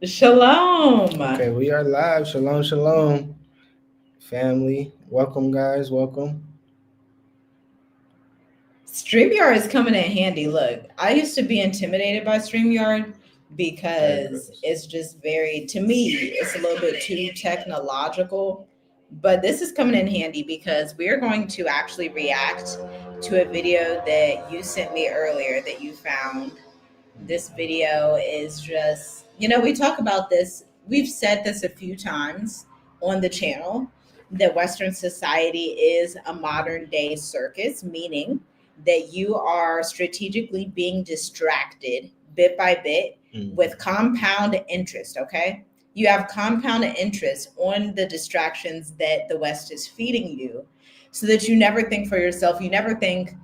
Shalom. Okay, we are live. Shalom, shalom, family. Welcome, guys. Welcome. StreamYard is coming in handy. Look, I used to be intimidated by StreamYard because Yes. it's just to me, it's a little bit too technological. But this is coming in handy because we're going to actually react to a video that you sent me earlier that you found. This video is just, we talk about this. We've said this a few times on the channel that Western society is a modern day circus, meaning that you are strategically being distracted bit by bit Mm. with compound interest. Okay. You have compound interest on the distractions that the West is feeding you so that you never think for yourself. You never think,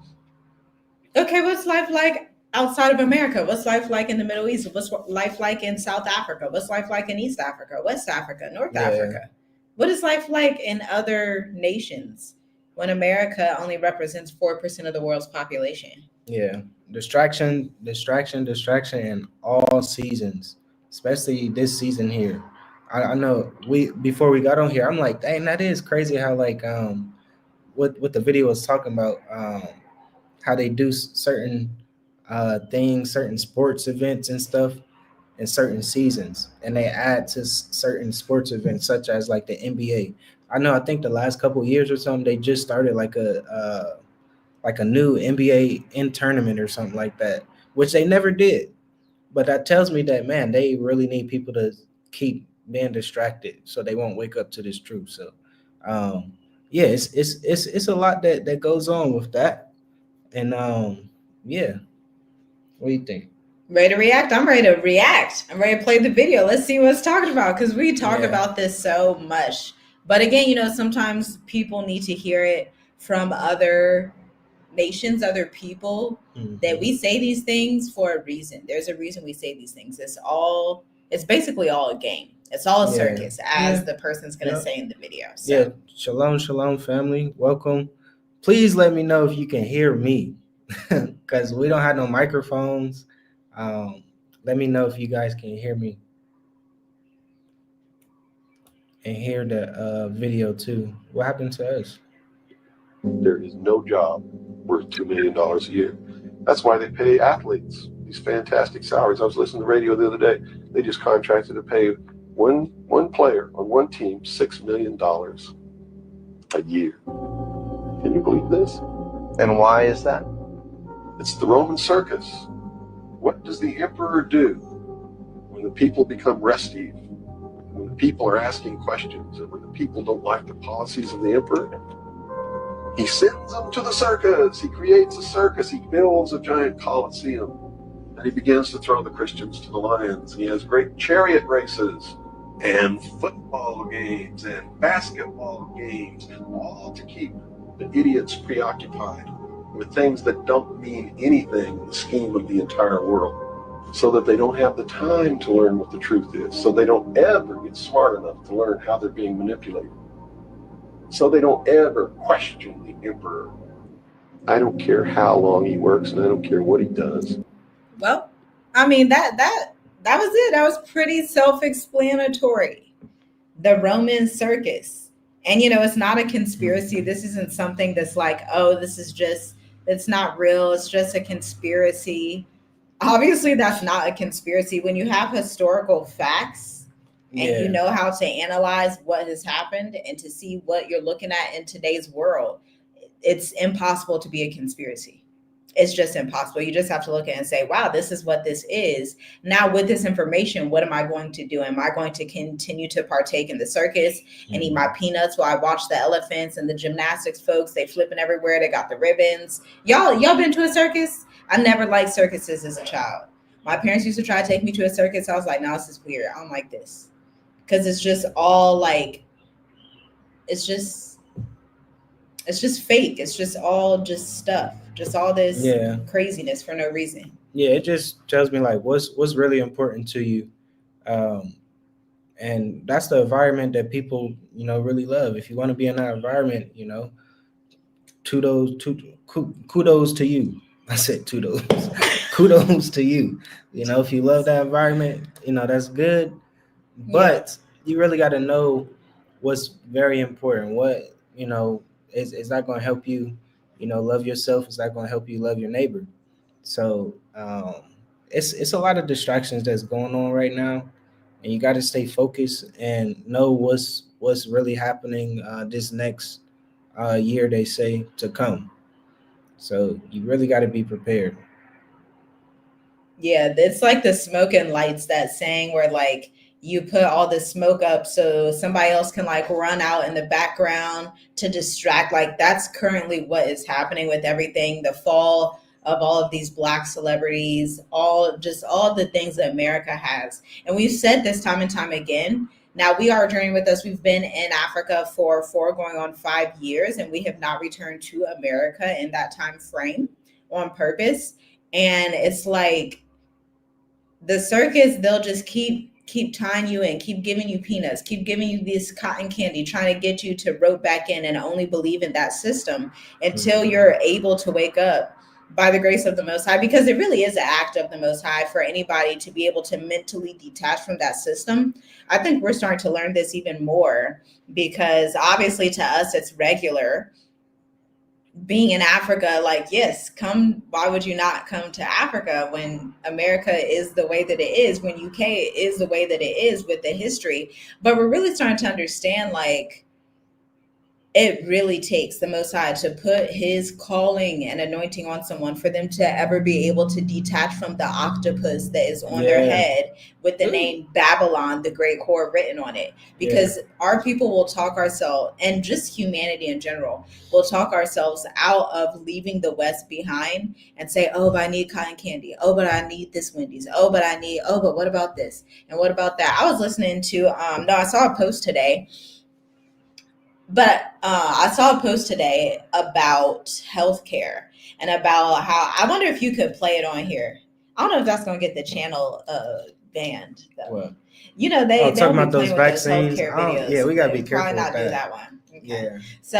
okay, what's life like outside of America? What's life like in the Middle East? What's life like in South Africa? What's life like in East Africa, West Africa, North Yeah, Africa? What is life like in other nations when America only represents 4% of the world's population? yeah. Distraction in all seasons, especially this season here. I know we before we got on here, I'm like, dang, that is crazy how what the video was talking about, how they do certain things, certain sports events and stuff in certain seasons, and they add to certain sports events such as like the NBA. I know. I think the last couple of years or something, they just started like a new NBA in tournament or something like that, which they never did. But that tells me that man, they really need people to keep being distracted so they won't wake up to this truth. So, um, yeah, it's a lot that goes on with that, and yeah, what do you think? Ready to react? I'm ready to react. I'm ready to play the video. Let's see what it's talking about because we talk Yeah. about this so much. But again, sometimes people need to hear it from other nations, other people, that Hmm. we say these things for a reason. There's a reason we say these things. It's basically all a game. It's all a Yeah. circus, Yeah. as the person's going to Yep. say in the video. So, Yeah, shalom, shalom, family. Welcome. Please let me know if you can hear me, because we don't have no microphones. Um, Let me know if you guys can hear me and hear the video too. What happened to us? There is no job worth $2 million a year. That's why they pay athletes these fantastic salaries. I was listening to the radio the other day. They just contracted to pay one player on one team $6 million a year. Can you believe this? And why is that? It's the Roman circus. What does the emperor do when the people become restive? When the people are asking questions and when the people don't like the policies of the emperor? He sends them to the circus. He creates a circus. He builds a giant coliseum. And he begins to throw the Christians to the lions. He has great chariot races and football games and basketball games, all to keep the idiots preoccupied with things that don't mean anything in the scheme of the entire world, so that they don't have the time to learn what the truth is, so they don't ever get smart enough to learn how they're being manipulated, so they don't ever question the emperor. I don't care how long he works, and I don't care what he does. well, I mean that was it. That was pretty self-explanatory. The Roman circus. And it's not a conspiracy. Mhm. This isn't something that's like, oh, it's not real. It's just a conspiracy. Obviously, that's not a conspiracy. When you have historical facts and you Yeah, know how to analyze what has happened and to see what you're looking at in today's world, it's impossible to be a conspiracy. It's just impossible. You just have to look at it and say, wow, this is what this is. Now, with this information, what am I going to do? Am I going to continue to partake in the circus and eat my mhm. peanuts while I watch the elephants and the gymnastics folks? They flipping everywhere. They got the ribbons. Y'all been to a circus? I never liked circuses as a child. My parents used to try to take me to a circus. I was like, no, this is weird. I don't like this. Because it's just all like, it's just it's just fake. It's just all just stuff. Just all this Yeah, craziness for no reason. yeah. It just tells me like what's really important to you, um, and that's the environment that people really love. If you want to be in that environment, kudos to kudos to you. I said kudos. Kudos to you. If you love that environment, that's good. But you really got to know what's very important. What, is that going to help you, love yourself? Is that going to help you love your neighbor? So it's a lot of distractions that's going on right now, and you got to stay focused and know what's really happening this next year, they say, to come. So you really got to be prepared. Yeah, it's like the smoke and lights, that saying where like you put all the smoke up so somebody else can like run out in the background to distract. Like that's currently what is happening with everything. The fall of all of these black celebrities, all the things that America has. And we've said this time and time again. Now we are journeying with us. We've been in Africa for 4 going on 5 years, and we have not returned to America in that time frame on purpose. And it's like the circus, they'll just keep tying you in, keep giving you peanuts, keep giving you this cotton candy, trying to get you to rope back in and only believe in that system until you're able to wake up by the grace of the Most High, because it really is an act of the Most High for anybody to be able to mentally detach from that system. I think we're starting to learn this even more, because obviously to us it's regular being in Africa. Like, yes, come, why would you not come to Africa when America is the way that it is, when UK is the way that it is with the history? But we're really starting to understand, like, it really takes the Most High to put his calling and anointing on someone for them to ever be able to detach from the octopus that is on their head with the name Babylon, the Great Whore, written on it. Because our people will talk ourselves, and just humanity in general, will talk ourselves out of leaving the West behind and say, oh, but I need cotton candy. Oh, but I need this Wendy's. Oh, but what about this? And what about that? I was listening to, I saw a post today. But I saw a post today about healthcare and about how, I wonder if you could play it on here. I don't know if that's going to get the channel banned, though. What? They'll talking be about those playing vaccines. with those healthcare videos. Yeah, we gotta be careful. Probably not with that. Do that one. Okay. Yeah. So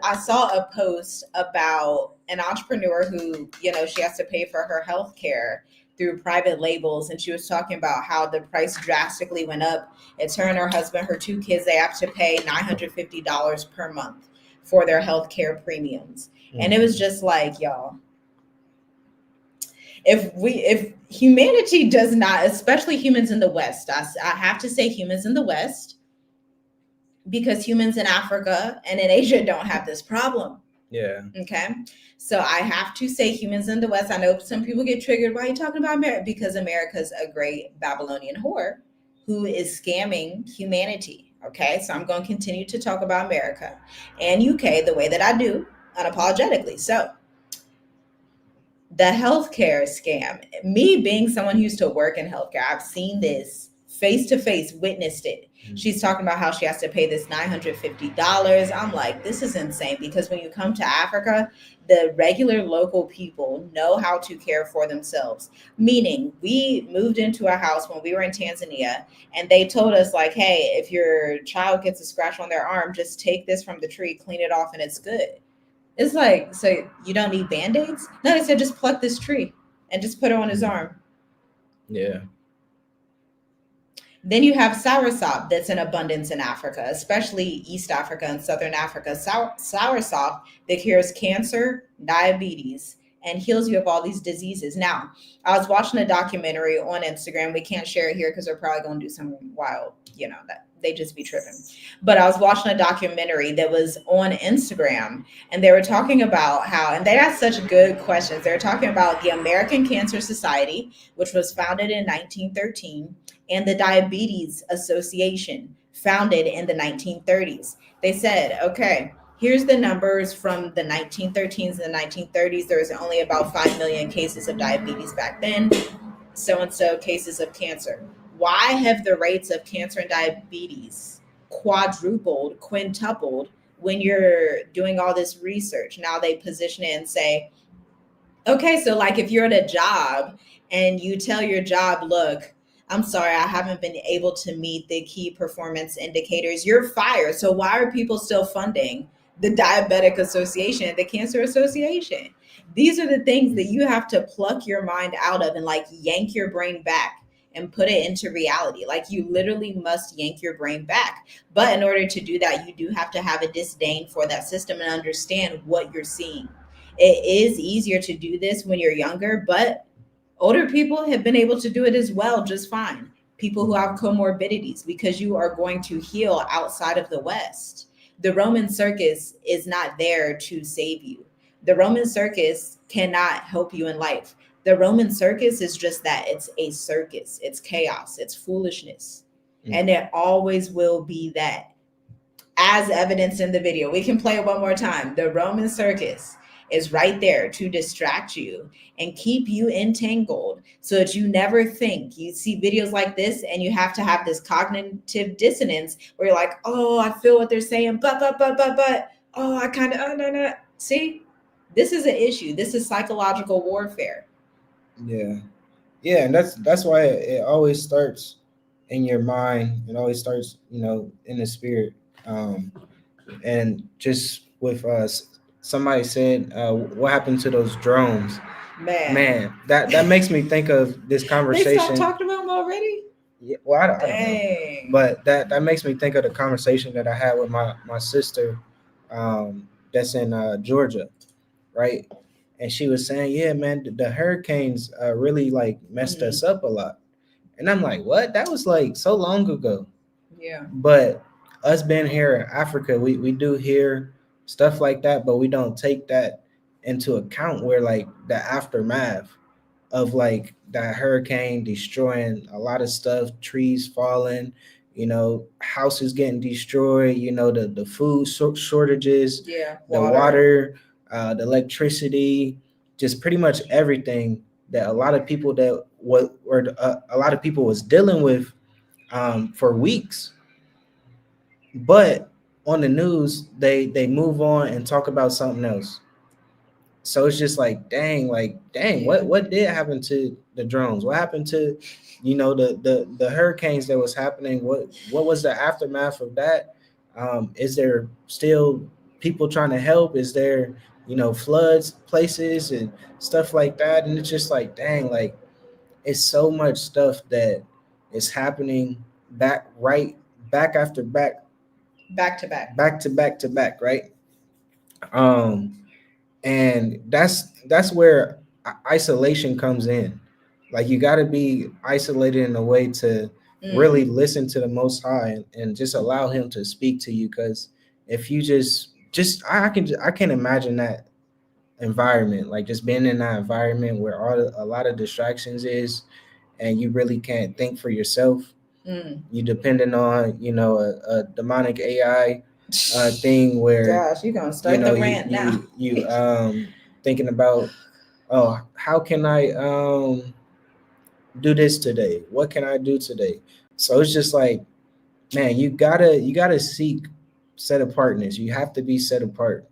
I saw a post about an entrepreneur who, she has to pay for her healthcare through private labels, and she was talking about how the price drastically went up. It's her and her husband, her 2 kids, they have to pay $950 per month for their healthcare premiums. And it was just like, y'all, if humanity does not, especially humans in the West, I have to say humans in the West, because humans in Africa and in Asia don't have this problem. Yeah. Okay. So I have to say humans in the West. I know some people get triggered. Why are you talking about America? Because America's a great Babylonian whore who is scamming humanity. Okay. So I'm going to continue to talk about America and UK the way that I do, unapologetically. So the healthcare scam, me being someone who used to work in healthcare, I've seen this face to face, witnessed it. She's talking about how she has to pay this $950. I'm like, this is insane, because when you come to Africa, the regular local people know how to care for themselves. Meaning, we moved into a house when we were in Tanzania, and they told us, like, hey, if your child gets a scratch on their arm, just take this from the tree, clean it off, and it's good. It's like, so you don't need Band-Aids? No, they said just pluck this tree and just put it on his arm. Yeah. Then you have soursop that's in abundance in Africa, especially East Africa and Southern Africa. Soursop that cures cancer, diabetes, and heals you of all these diseases. Now, I was watching a documentary on Instagram. We can't share it here because they're probably going to do something wild, that they just be tripping. But I was watching a documentary that was on Instagram, and they were talking about how, and they asked such good questions. They were talking about the American Cancer Society, which was founded in 1913, and the Diabetes Association, founded in the 1930s. They said, okay, here's the numbers from the 1913s and the 1930s. There was only about 5 million cases of diabetes back then, so-and-so cases of cancer. Why have the rates of cancer and diabetes quadrupled, quintupled when you're doing all this research? Now they position it and say, okay, so like if you're at a job and you tell your job, look, I'm sorry, I haven't been able to meet the key performance indicators, you're fired. So why are people still funding the Diabetic Association, the Cancer Association? These are the things that you have to pluck your mind out of and like yank your brain back and put it into reality. Like, you literally must yank your brain back. But in order to do that, you do have to have a disdain for that system and understand what you're seeing. It is easier to do this when you're younger, but older people have been able to do it as well just fine. People who have comorbidities, because you are going to heal outside of the West. The Roman circus is not there to save you. The Roman circus cannot help you in life. The Roman circus is just that. It's a circus. It's chaos. It's foolishness. And it always will be that. As evidenced in the video, we can play it one more time. The Roman circus is right there to distract you and keep you entangled so that you never think. You see videos like this and you have to have this cognitive dissonance where you're like, oh, I feel what they're saying, but, oh, I kind of, no. See, this is an issue. This is psychological warfare. Yeah. And that's why it always starts in your mind. It always starts, in the spirit. And just with us, somebody said, what happened to those drones? Man, that makes me think of this conversation. They stopped talking about them already? Yeah, well, I don't know. But that makes me think of the conversation that I had with my sister that's in Georgia, right? And she was saying, yeah, man, the hurricanes really like messed us up a lot. And I'm like, what? That was like so long ago. Yeah. But us being here in Africa, we do hear stuff like that, but we don't take that into account where like the aftermath of like that hurricane destroying a lot of stuff, trees falling, houses getting destroyed, the food shortages, the water, the electricity, just pretty much everything that a lot of people was dealing with for weeks. But on the news, they move on and talk about something else. So it's just like, dang, what did happen to the drones? What happened to, the hurricanes that was happening? What was the aftermath of that? Is there still people trying to help? Is there, floods places and stuff like that? And it's just like, dang, like it's so much stuff that is happening back to back, right? And that's where isolation comes in. Like you got to be isolated in a way to really listen to the Most High and just allow Him to speak to you. Because if you I can imagine that environment, like just being in that environment where a lot of distractions is, and you really can't think for yourself. You depending on a demonic AI thing where, gosh, you're gonna start the rant now. You thinking about, oh, how can I do this today? What can I do today? So it's just like, man, you gotta seek set apartness. You have to be set apart.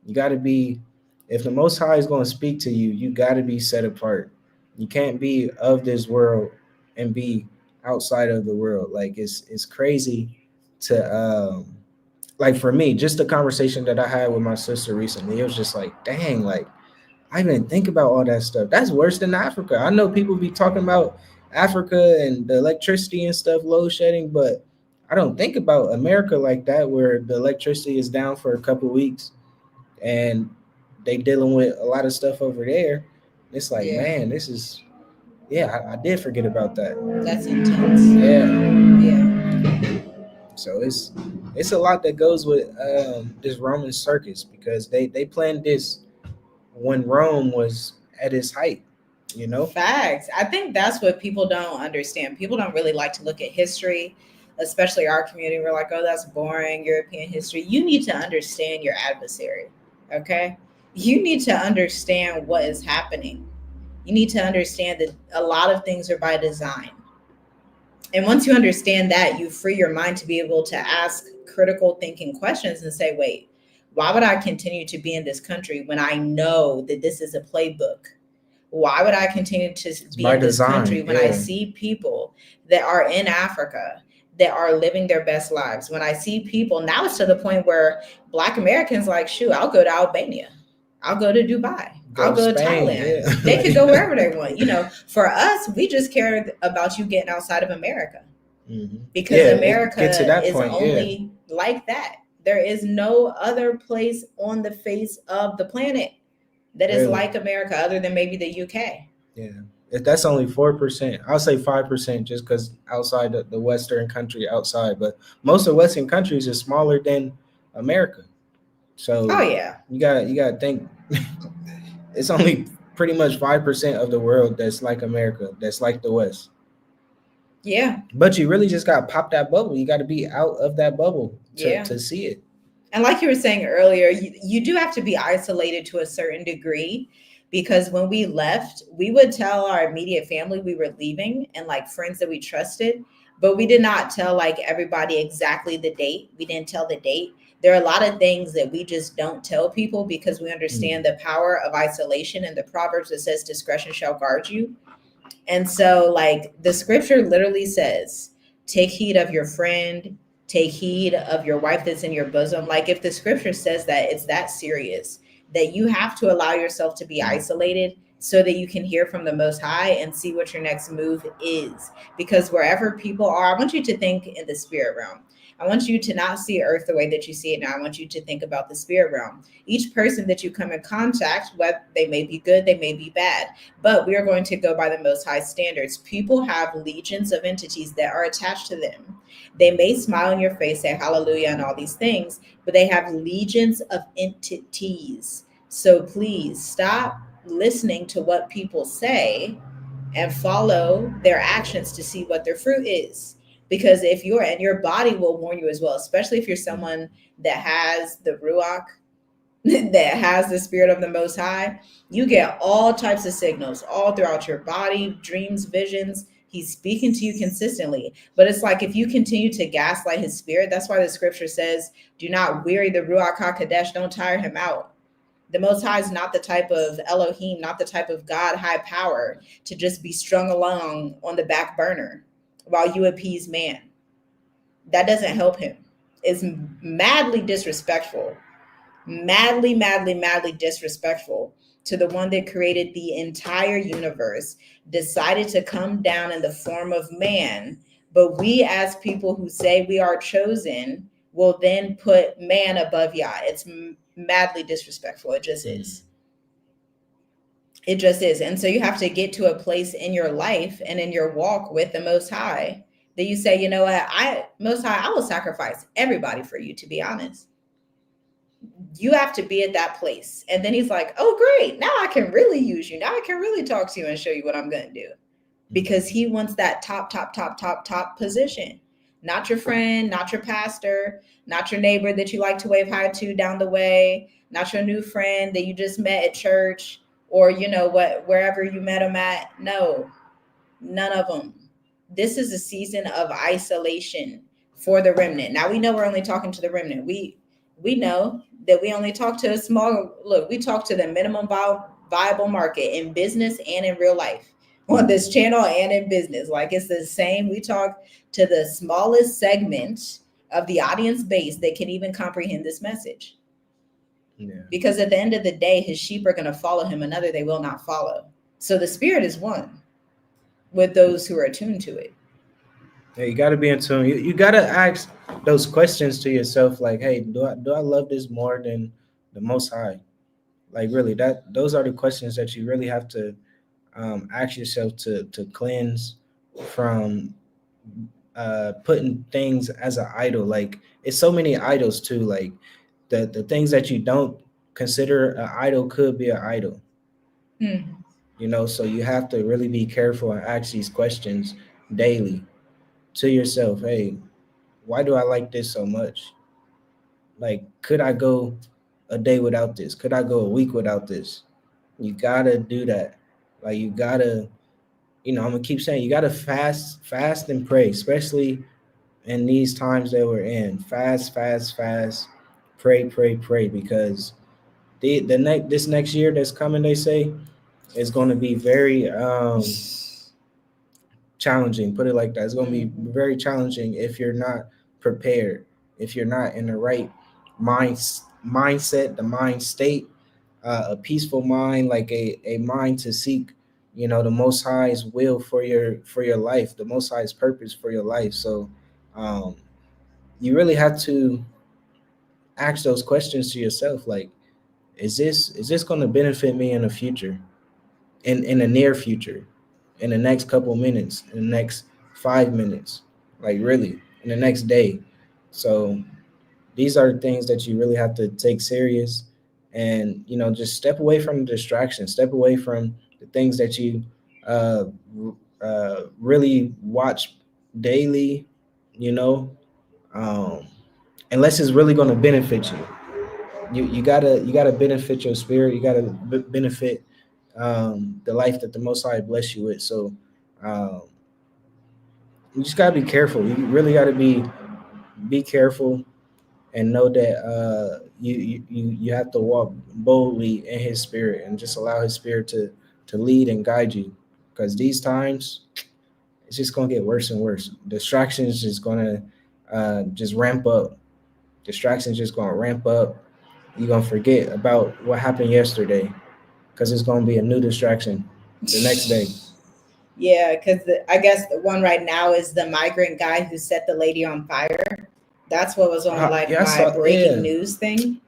You gotta be, if the Most High is going to speak to you, you gotta be set apart. You can't be of this world and be outside of the world. Like it's crazy to like for me, just the conversation that I had with my sister recently, it was just like, dang, like I didn't think about all that stuff. That's worse than Africa. I know people be talking about Africa and the electricity and stuff, load shedding, but I don't think about America like that, where the electricity is down for a couple of weeks and they dealing with a lot of stuff over there. It's like, man, this is, I did forget about that. That's intense. Yeah. So it's a lot that goes with this Roman circus, because they planned this when Rome was at its height, Facts. I think that's what people don't understand. People don't really like to look at history, especially our community. We're like, oh, that's boring, European history. You need to understand your adversary, okay? You need to understand what is happening. You need to understand that a lot of things are by design. And once you understand that, you free your mind to be able to ask critical thinking questions and say, wait, why would I continue to be in this country when I know that this is a playbook? Why would I continue to be in this country when I see people that are in Africa that are living their best lives? When I see people, now it's to the point where Black Americans like, shoot, I'll go to Albania. I'll go to Dubai. I'll go to Spain, Thailand. yeah. They could go wherever they want. For us, we just care about you getting outside of America, because Yeah, it get to America that is point, yeah. only like that. There is no other place on the face of the planet that is Really. like America other than maybe the UK. Yeah. If that's only 4%, I'll say 5% just because outside the Western country outside, but most of Western countries is smaller than America. So Oh yeah. you gotta think it's only pretty much 5% of the world that's like America, that's like the West. Yeah. But you really just gotta pop that bubble. You gotta be out of that bubble Yeah. to see it. And like you were saying earlier, you do have to be isolated to a certain degree, because when we left, we would tell our immediate family we were leaving and like friends that we trusted, but we did not tell like everybody exactly the date. We didn't tell the date. There are a lot of things that we just don't tell people because we understand the power of isolation, and the Proverbs that says discretion shall guard you. And so, like, the scripture literally says, take heed of your friend, take heed of your wife that's in your bosom. Like, if the scripture says that, it's that serious that you have to allow yourself to be isolated so that you can hear from the Most High and see what your next move is. Because wherever people are, I want you to think in the spirit realm. I want you to not see earth the way that you see it now. I want you to think about the spirit realm. Each person that you come in contact with, they may be good, they may be bad, but we are going to go by the Most High standards. People have legions of entities that are attached to them. They may smile in your face, say hallelujah and all these things, but they have legions of entities. So please stop listening to what people say and follow their actions to see what their fruit is. Because if you're, and your body will warn you as well, especially if you're someone that has the Ruach, that has the spirit of the Most High, you get all types of signals all throughout your body, dreams, visions. He's speaking to you consistently. But it's like if you continue to gaslight his spirit, that's why the scripture says, do not weary the Ruach HaKodesh, don't tire him out. The Most High is not the type of Elohim, not the type of God high power to just be strung along on the back burner while you appease man. That doesn't help him. It's madly disrespectful, madly disrespectful to the one that created the entire universe, decided to come down in the form of man. But we, as people who say we are chosen, will then put man above Yah. It's madly disrespectful. It just is. It just is. And so you have to get to a place in your life and in your walk with the Most High that you say, you know what, Most High, I will sacrifice everybody for you, to be honest. You have to be at that place. And then he's like, oh, great. Now I can really use you. Now I can really talk to you and show you what I'm going to do. Because he wants that top position. Not your friend, not your pastor, not your neighbor that you like to wave hi to down the way, not your new friend that you just met at church, or wherever you met them at. No, none of them. This is a season of isolation for the remnant. Now we know we're only talking to the remnant. We know that we only talk to a small, we talk to the minimum viable market in business and in real life, on this channel and in business. Like, it's the same. We talk to the smallest segment of the audience base that can even comprehend this message. Yeah. Because at the end of the day, his sheep are going to follow him, another they will not follow. So the spirit is one with those who are attuned to it. Yeah, you got to be in tune. You got to ask those questions to yourself, like, hey, do I love this more than the Most High? Like, really, those are the questions that you really have to ask yourself to cleanse from putting things as an idol. Like, it's so many idols too. Like, the things that you don't consider an idol could be an idol. So you have to really be careful and ask these questions daily to yourself. Hey, why do I like this so much? Like, could I go a day without this? Could I go a week without this? You gotta do that. Like, you gotta, I'm gonna keep saying, you gotta fast and pray, especially in these times that we're in. Fast, pray, because this next year that's coming, they say, is going to be very challenging. Put it like that. It's going to be very challenging if you're not prepared, if you're not in the right mindset, the mind state a peaceful mind, like a mind to seek, the Most High's will for your life, the Most High's purpose for your life. So um, you really have to ask those questions to yourself, like, is this going to benefit me in the future, in the near future, in the next couple minutes, in the next 5 minutes, like really, in the next day. So these are things that you really have to take serious, and just step away from the distractions, step away from the things that you uh, really watch daily, you know um, unless it's really going to benefit you. You gotta benefit your spirit. You gotta benefit the life that the Most High bless you with. So um, you just gotta be careful. You really gotta be careful, and know that you have to walk boldly in His Spirit, and just allow His Spirit to lead and guide you. Because these times, it's just gonna get worse and worse. Distractions just gonna just ramp up. Distractions just gonna ramp up. You're gonna forget about what happened yesterday, because it's gonna be a new distraction the next day. Yeah, because I guess the one right now is the migrant guy who set the lady on fire. That's what was on like Yeah, I my saw. breaking Yeah, news thing.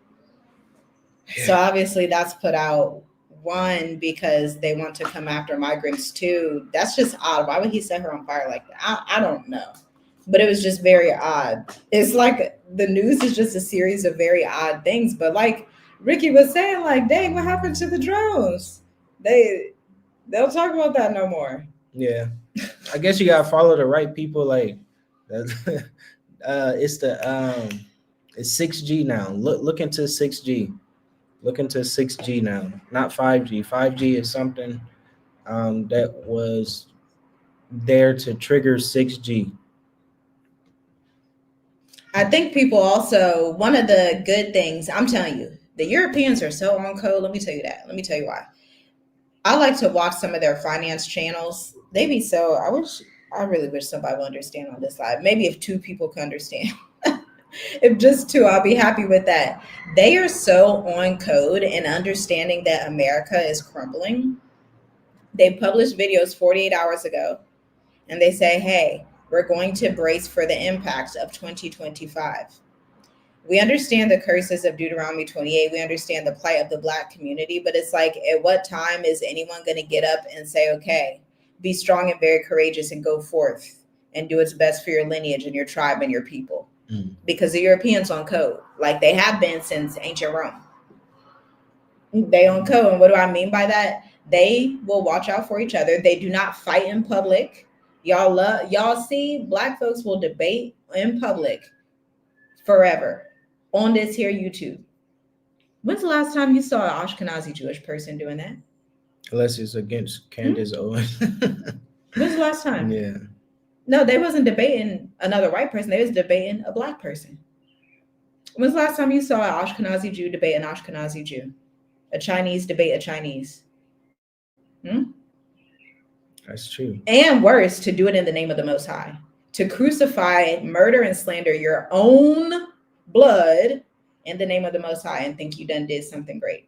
So yeah, obviously that's put out, one, because they want to come after migrants. Two, that's just odd. Why would he set her on fire like that? I don't know. But it was just very odd. It's like the news is just a series of very odd things. But like Ricky was saying, like, dang, what happened to the drones? They'll talk about that no more. yeah. I guess you gotta follow the right people. Like, it's it's 6G now. Look into 6G. Look into 6G now, not 5G. 5G is something that was there to trigger 6G. I think people also, one of the good things, I'm telling you, the Europeans are so on code. Let me tell you that. Let me tell you why. I like to watch some of their finance channels. They be so, I really wish somebody would understand on this side. Maybe if two people could understand. If just two, I'll be happy with that. They are so on code and understanding that America is crumbling. They published videos 48 hours ago and they say, hey, we're going to brace for the impacts of 2025. We understand the curses of Deuteronomy 28. We understand the plight of the Black community, but it's like, at what time is anyone going to get up and say, okay, be strong and very courageous and go forth and do what's best for your lineage and your tribe and your people? Because the Europeans on code, like they have been since ancient Rome. They on code. And what do I mean by that? They will watch out for each other. They do not fight in public. Y'all see, Black folks will debate in public forever on this here YouTube. When's the last time you saw an Ashkenazi Jewish person doing that? Unless it's against Candace Owens. When's the last time? Yeah. No, they wasn't debating another white person. They was debating a Black person. When's the last time you saw an Ashkenazi Jew debate an Ashkenazi Jew? A Chinese debate a Chinese? That's true. And worse, to do it in the name of the Most High. To crucify, murder, and slander your own blood in the name of the Most High and think you done did something great.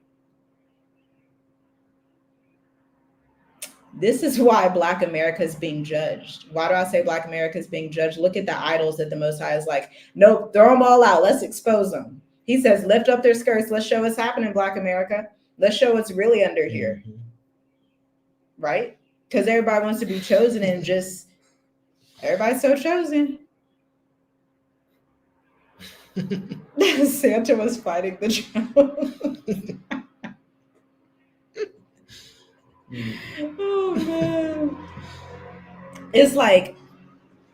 This is why Black America is being judged. Why do I say Black America is being judged? Look at the idols that the Most High is like, nope, throw them all out. Let's expose them. He says, lift up their skirts. Let's show what's happening, Black America. Let's show what's really under here. Right? Because everybody wants to be chosen and just, everybody's so chosen. Santa was fighting the drones. Oh man. It's like,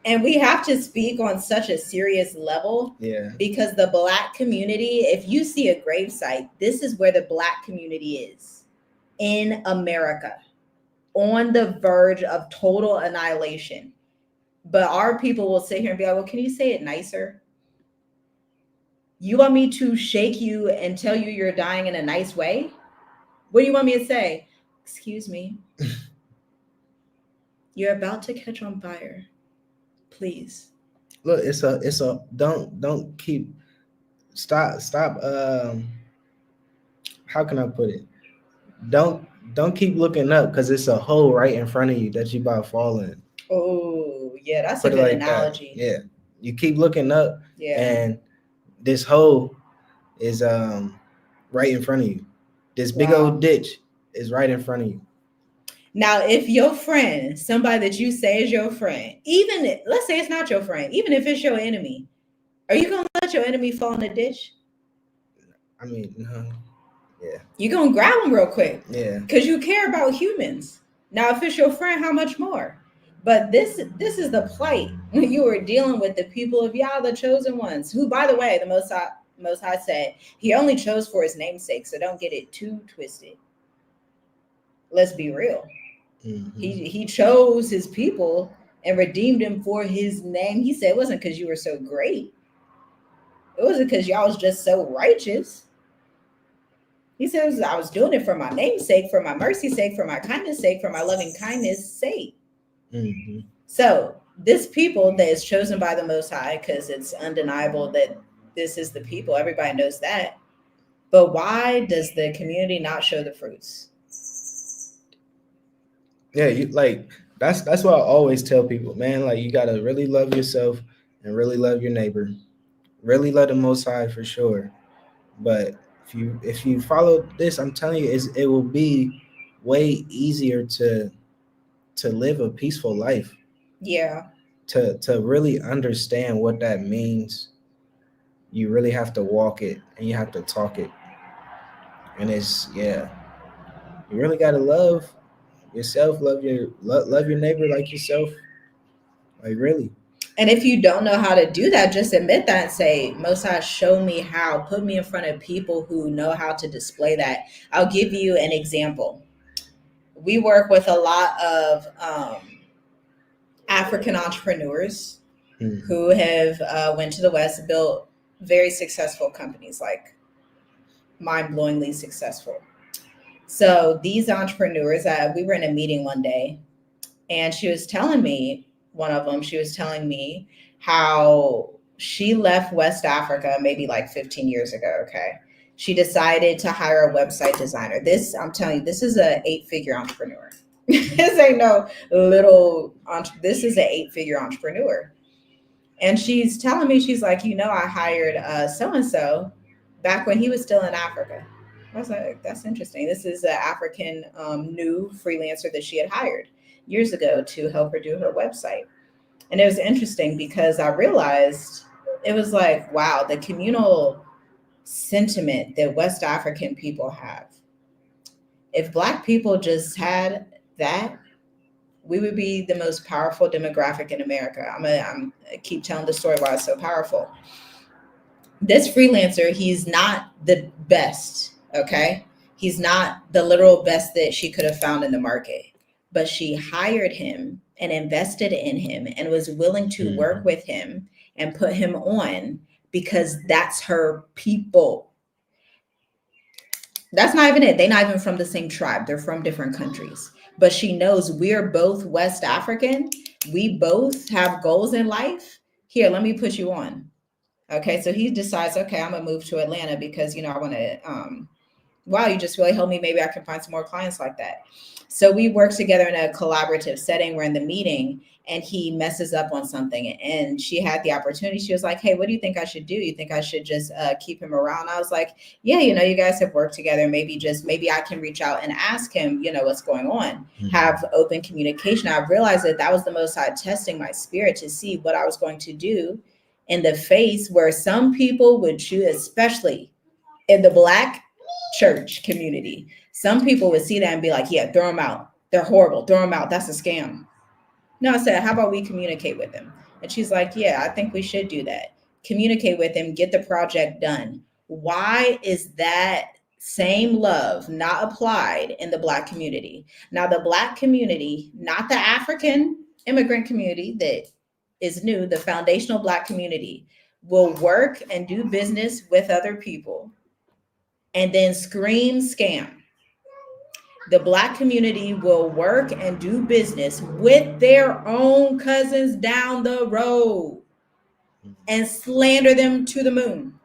and we have to speak on such a serious level. Yeah. Because the Black community, if you see a gravesite, this is where the Black community is in America, on the verge of total annihilation. But our people will sit here and be like, well, can you say it nicer? You want me to shake you and tell you you're dying in a nice way? What do you want me to say? Excuse me. You're about to catch on fire. Please. Look, it's a don't keep stop how can I put it? Don't keep looking up because it's a hole right in front of you that you about to fall in. Oh, yeah, that's Put a it good like that. analogy. Yeah. You keep looking up Yeah. and this hole is right in front of you. This big Wow. old ditch is right in front of you. Now, if your friend, somebody that you say is your friend, even let's say it's not your friend, even if it's your enemy, are you gonna let your enemy fall in the ditch? I mean, no. Yeah. You're gonna grab them real quick. Yeah. Because you care about humans. Now, if it's your friend, how much more? But this is the plight when you are dealing with the people of Yah, the chosen ones, who, by the way, the Most High said he only chose for his namesake, so don't get it too twisted. Let's be real. Mm-hmm. He chose his people and redeemed them for his name. He said it wasn't because you were so great. It wasn't because y'all was just so righteous. He says, I was doing it for my name's sake, for my mercy's sake, for my kindness' sake, for my loving kindness' sake. Mm-hmm. So this people that is chosen by the Most High, because it's undeniable that this is the people, everybody knows that. But why does the community not show the fruits? Yeah, you like that's what I always tell people, man. Like you gotta really love yourself and really love your neighbor. Really love the Most High for sure. But if you follow this, I'm telling you, it will be way easier to live a peaceful life. Yeah. To really understand what that means, you really have to walk it and you have to talk it. And it's you really gotta love yourself, love your neighbor like yourself. Like really. And if you don't know how to do that, just admit that and say, Most High, show me how. Put me in front of people who know how to display that. I'll give you an example. We work with a lot of African entrepreneurs who have went to the West, built very successful companies, like mind-blowingly successful. So these entrepreneurs, we were in a meeting one day, and she was telling me, one of them, she was telling me how she left West Africa maybe like 15 years ago. Okay. She decided to hire a website designer. This, I'm telling you, this is an 8-figure entrepreneur. This ain't no little, this is an 8-figure entrepreneur. And she's telling me, she's like, I hired so-and-so back when he was still in Africa. I was like, that's interesting. This is an African new freelancer that she had hired years ago to help her do her website. And it was interesting because I realized it was like, wow, the communal sentiment that West African people have. If Black people just had that, we would be the most powerful demographic in America. I keep telling the story why it's so powerful. This freelancer, he's not the best, okay? He's not the literal best that she could have found in the market, but she hired him and invested in him and was willing to work with him and put him on because that's her people. That's not even it. They're not even from the same tribe. They're from different countries. But she knows we're both West African. We both have goals in life. Here, let me put you on. Okay, so he decides, okay, I'm gonna move to Atlanta because I want to. Wow, you just really helped me. Maybe I can find some more clients like that. So we work together in a collaborative setting. We're in the meeting, and he messes up on something. And she had the opportunity. She was like, "Hey, what do you think I should do? You think I should just keep him around?" I was like, "Yeah, you guys have worked together. Maybe I can reach out and ask him, what's going on. Have open communication." I realized that was the Most High testing my spirit to see what I was going to do in the face where some people would choose, especially in the Black church community. Some people would see that and be like, yeah, throw them out. They're horrible. Throw them out. That's a scam. No, I said, how about we communicate with them? And she's like, yeah, I think we should do that. Communicate with them, get the project done. Why is that same love not applied in the Black community? Now, the Black community, not the African immigrant community that is new, the foundational Black community will work and do business with other people and then scream scam. The Black community will work and do business with their own cousins down the road and slander them to the moon.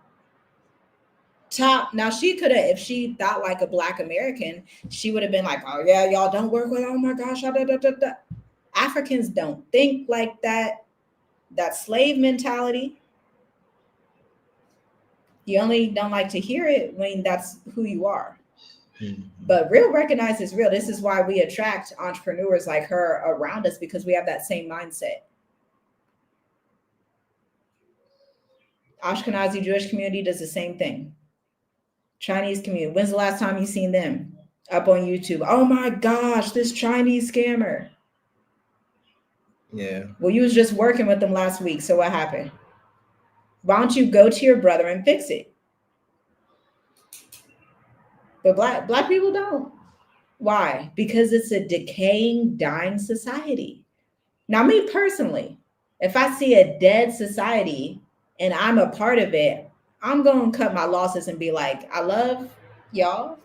top. Now she could have, if she thought like a Black American, she would have been like, oh yeah, y'all don't work with, oh my gosh, da, da, da, da. Africans don't think like that. That slave mentality. You only don't like to hear it when that's who you are. But real recognize is real. This is why we attract entrepreneurs like her around us, because we have that same mindset. Ashkenazi Jewish community does the same thing. Chinese community. When's the last time you seen them up on YouTube? Oh my gosh, this Chinese scammer. Yeah. Well, you was just working with them last week. So what happened? Why don't you go to your brother and fix it? But black people don't. Why? Because it's a decaying, dying society. Now, me personally, if I see a dead society and I'm a part of it, I'm going to cut my losses and be like, I love y'all,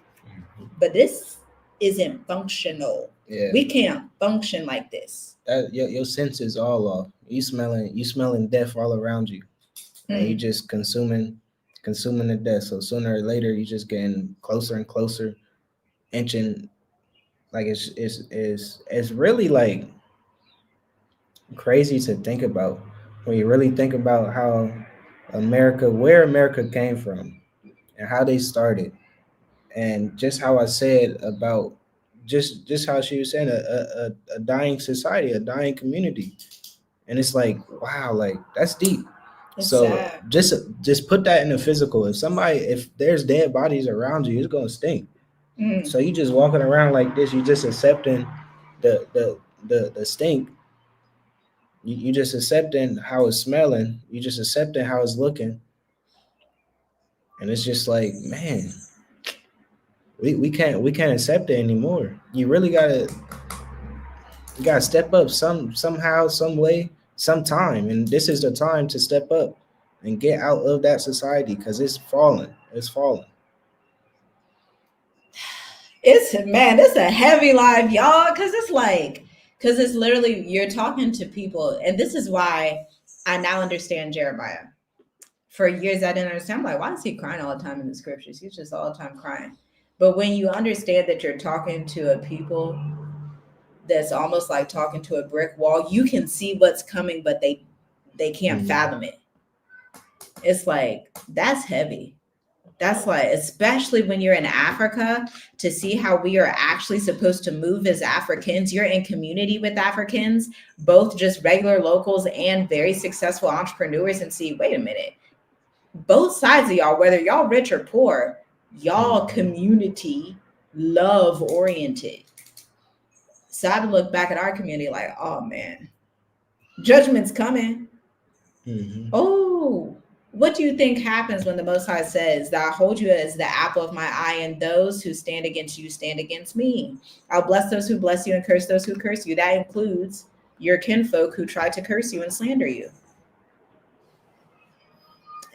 but this isn't functional. Yeah. We can't function like this. That your sense is all off. You smelling death all around you. And you just consuming the death. So sooner or later you just getting closer and closer, inching. Like it's really like crazy to think about when you really think about how where America came from and how they started, and just how I said about just how she was saying a dying society, a dying community. And it's like, wow, like that's deep. It's so sad. just put that in the physical. If there's dead bodies around you, it's gonna stink. So you just walking around like this, you just accepting the stink. You just accepting how it's smelling. You just accepting how it's looking. And it's just like, man, we can't accept it anymore. You really gotta step up somehow, some way, sometime. And this is the time to step up and get out of that society, because it's falling. It's falling. It's a heavy life, y'all, because it's literally, you're talking to people, and this is why I now understand Jeremiah. For years I didn't understand. I'm like, why is he crying all the time in the scriptures? He's just all the time crying. But when you understand that you're talking to a people that's almost like talking to a brick wall, you can see what's coming, but they can't fathom it. It's like, that's heavy. That's like, especially when you're in Africa, to see how we are actually supposed to move as Africans. You're in community with Africans, both just regular locals and very successful entrepreneurs, and see, wait a minute, both sides of y'all, whether y'all rich or poor, y'all community love oriented. So I look back at our community like, oh man, judgment's coming. Oh, what do you think happens when the Most High says that I hold you as the apple of my eye, and those who stand against you stand against me? I'll bless those who bless you and curse those who curse you. That includes your kinfolk who try to curse you and slander you.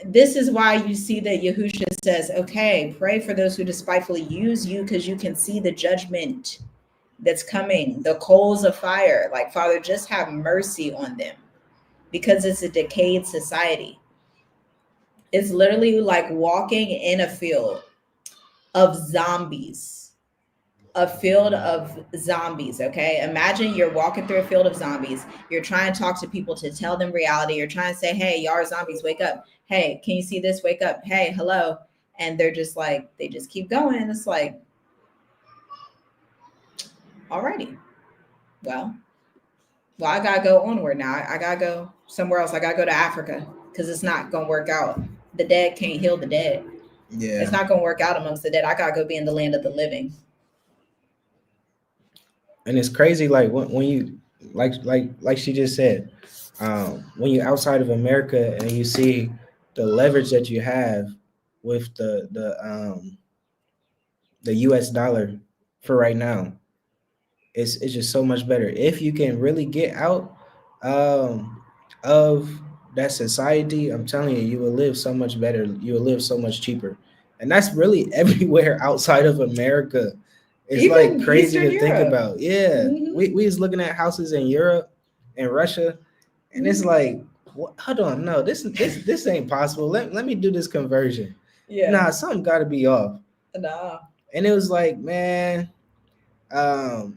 This is why you see that Yahusha says, okay, pray for those who despitefully use you, because you can see the judgment that's coming, the coals of fire. Like, Father, just have mercy on them, because it's a decayed society. It's literally like walking in a field of zombies. A field of zombies, okay? Imagine you're walking through a field of zombies. You're trying to talk to people to tell them reality. You're trying to say, hey, y'all are zombies, wake up. Hey, can you see this? Wake up. Hey, hello. And they're just like, they just keep going. It's like, alrighty. Well, I gotta go onward now. I gotta go somewhere else. I gotta go to Africa, because it's not gonna work out. The dead can't heal the dead. Yeah. It's not gonna work out amongst the dead. I gotta go be in the land of the living. And it's crazy, like when you like she just said, when you're outside of America and you see the leverage that you have with the US dollar for right now, it's just so much better. If you can really get out of that society, I'm telling you, you will live so much better. You will live so much cheaper. And that's really everywhere outside of America. It's even like crazy Eastern to Europe. Think about. Yeah. We was looking at houses in Europe and Russia, and it's like, hold on, no, this ain't possible. Let me do this conversion. Yeah. Nah, something got to be off. Nah. And it was like, man,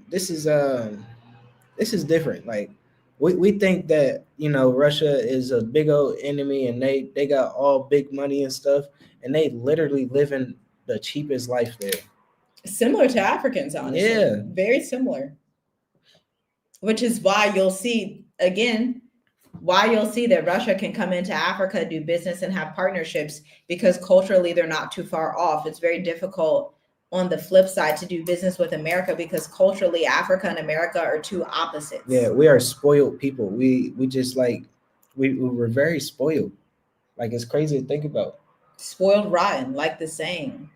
this is different. Like, we think that, you know, Russia is a big old enemy and they got all big money and stuff, and they literally live in the cheapest life there. Similar to Africans, honestly. Yeah. Very similar. Which is why you'll see, again, that Russia can come into Africa, do business, and have partnerships, because culturally they're not too far off. It's very difficult on the flip side to do business with America, because culturally Africa and America are two opposites. Yeah, we are spoiled people. We just like we were very spoiled. Like, it's crazy to think about. Spoiled rotten, like the saying.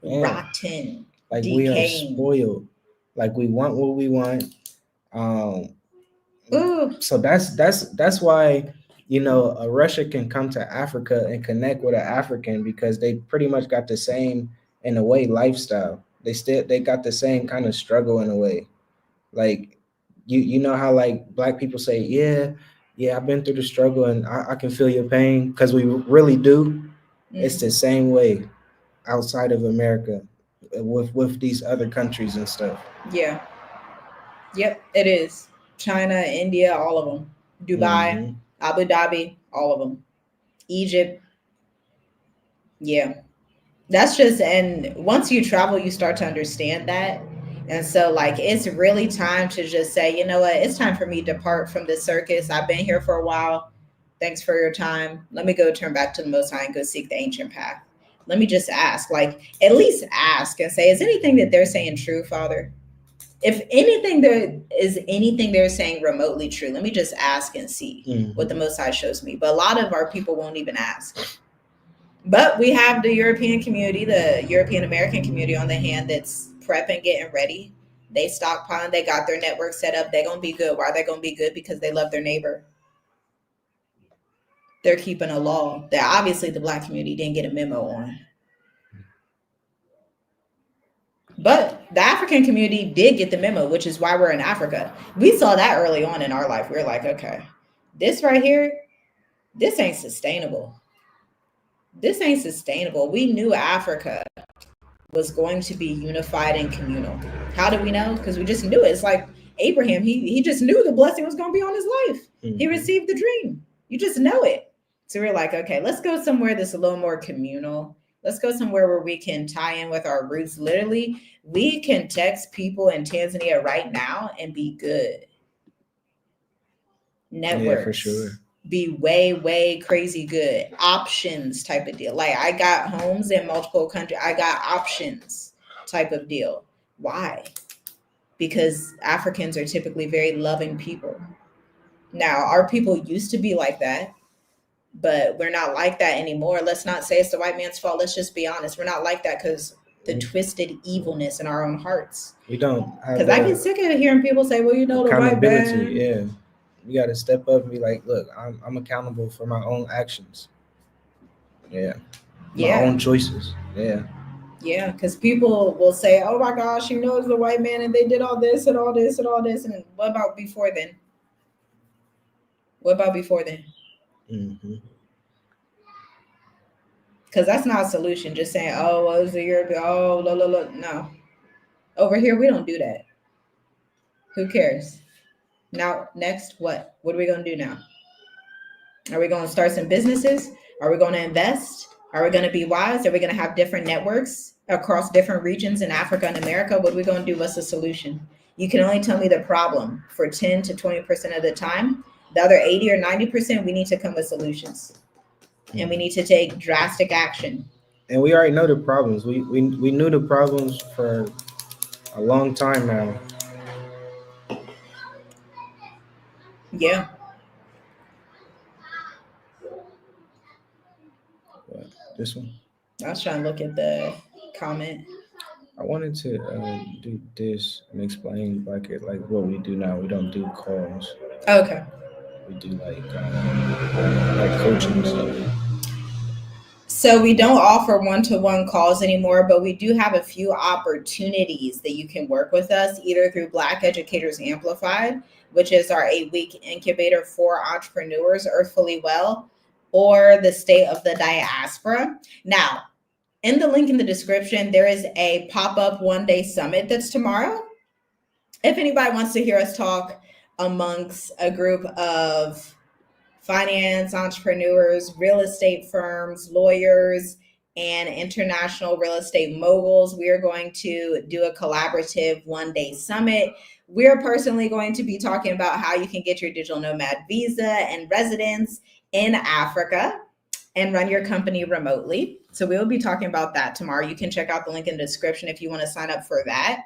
Man. Rotten. Like, decaying. we are spoiled. Like, we want what we want. Ooh. So that's why, you know, a Russia can come to Africa and connect with an African, because they pretty much got the same, in a way, lifestyle. They got the same kind of struggle in a way. Like, you know how, like, Black people say, yeah, I've been through the struggle and I can feel your pain, because we really do. It's the same way outside of America with these other countries and stuff. Yeah. Yep, it is. China, India, all of them. Dubai, Abu Dhabi, all of them. Egypt. Yeah. That's just, and once you travel, you start to understand that. And so, like, it's really time to just say, you know what, it's time for me to depart from the circus. I've been here for a while. Thanks for your time. Let me go turn back to the Most High and go seek the ancient path. Let me just ask, like, at least ask and say, is anything that they're saying true, Father? If anything, there is anything they're saying remotely true, let me just ask and see what the Most High shows me. But a lot of our people won't even ask. But we have the European community, the European American community on the hand, that's prepping, getting ready. They stockpiling, they got their network set up. They're going to be good. Why are they going to be good? Because they love their neighbor. They're keeping a law that obviously the Black community didn't get a memo on. But the African community did get the memo, which is why we're in Africa. We saw that early on in our life. We were like, okay, this right here, this ain't sustainable. This ain't sustainable. We knew Africa was going to be unified and communal. How do we know? Because we just knew it. It's like Abraham. He just knew the blessing was going to be on his life. He received the dream. You just know it. So we're like, okay, let's go somewhere that's a little more communal. Let's go somewhere where we can tie in with our roots. Literally, we can text people in Tanzania right now and be good. Networks. Yeah, for sure. Be way, way crazy good. Options type of deal. Like, I got homes in multiple countries. I got options type of deal. Why? Because Africans are typically very loving people. Now, our people used to be like that, but we're not like that anymore. Let's not say it's the white man's fault. Let's just be honest. We're not like that because the twisted evilness in our own hearts. We don't. Because I get sick of hearing people say, well, you know, the white man. Yeah. You got to step up and be like, look, I'm accountable for my own actions. Yeah. My own choices. Yeah. Yeah, because people will say, oh my gosh, you know, it's the white man and they did all this and all this and all this. And what about before then? What about before then? Because that's not a solution. Just saying, oh, well, it was a year ago. Oh, la, la, la. No. Over here, we don't do that. Who cares? Now, next, what? What are we going to do now? Are we going to start some businesses? Are we going to invest? Are we going to be wise? Are we going to have different networks across different regions in Africa and America? What are we going to do? What's the solution? You can only tell me the problem for 10 to 20% of the time. The other 80 or 90%, we need to come with solutions. And we need to take drastic action. And we already know the problems. We knew the problems for a long time now. Yeah. What, this one? I was trying to look at the comment. I wanted to do this and explain like what we do now. We don't do calls. Okay. We do like coaching stuff. So we don't offer one-to-one calls anymore, but we do have a few opportunities that you can work with us, either through Black Educators Amplified, which is our 8-week incubator for entrepreneurs, Earthfully Well, or the State of the Diaspora. Now, in the link in the description, there is a pop-up one-day summit that's tomorrow. If anybody wants to hear us talk amongst a group of finance entrepreneurs, real estate firms, lawyers, and international real estate moguls, we are going to do a collaborative one-day summit. We're personally going to be talking about how you can get your digital nomad visa and residence in Africa and run your company remotely. So we will be talking about that tomorrow. You can check out the link in the description if you want to sign up for that.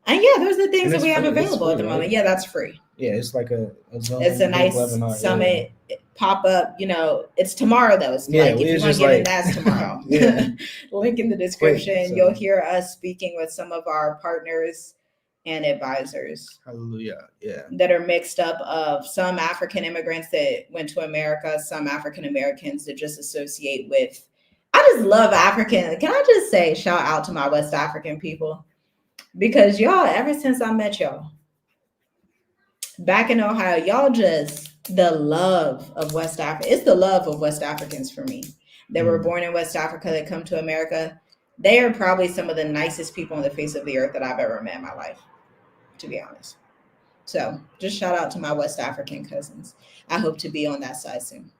And yeah, those are the things that we have available at the moment. Yeah, that's free. Yeah, it's like a Zoom. It's a nice webinar, summit pop up. You know, it's tomorrow though. It's like if you want to get in, that's tomorrow. Link in the description. Quick, so. You'll hear us speaking with some of our partners and advisors. Hallelujah. Yeah. That are mixed up of some African immigrants that went to America, some African Americans that just associate with. I just love African. Can I just say shout out to my West African people? Because y'all, ever since I met y'all back in Ohio, y'all just the love of West Africa. It's the love of West Africans for me. They were born in West Africa, that come to America. They are probably some of the nicest people on the face of the earth that I've ever met in my life, to be honest. So just shout out to my West African cousins. I hope to be on that side soon.